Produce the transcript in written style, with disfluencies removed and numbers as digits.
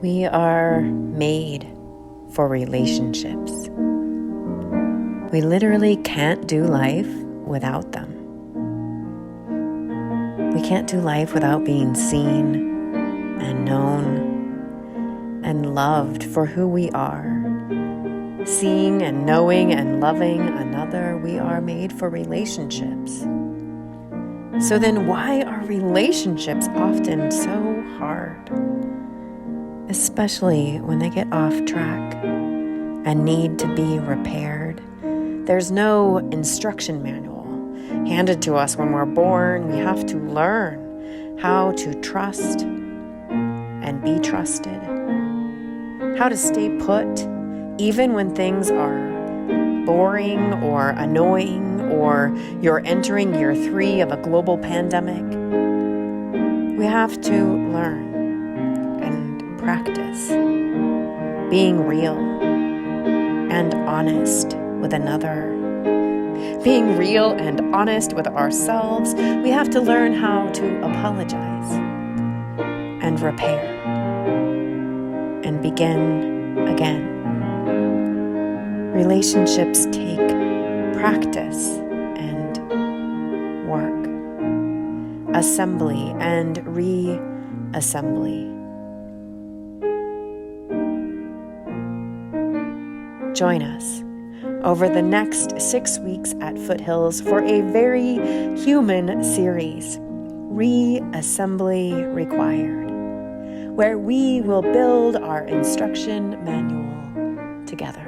We are made for relationships. We literally can't do life without them. We can't do life without being seen and known and loved for who we are. Seeing and knowing and loving another, we are made for relationships. So then why are relationships often so hard? Especially when they get off track and need to be repaired. There's no instruction manual handed to us when we're born. We have to learn how to trust and be trusted, how to stay put even when things are boring or annoying, or you're entering year 3 of a global pandemic. We have to learn and practice being real and honest with another, being real and honest with ourselves. We have to learn how to apologize and repair and begin again. Relationships take practice and work, assembly and reassembly. Join us over the next 6 weeks at Foothills for a very human series, Reassembly Required, where we will build our instruction manual together.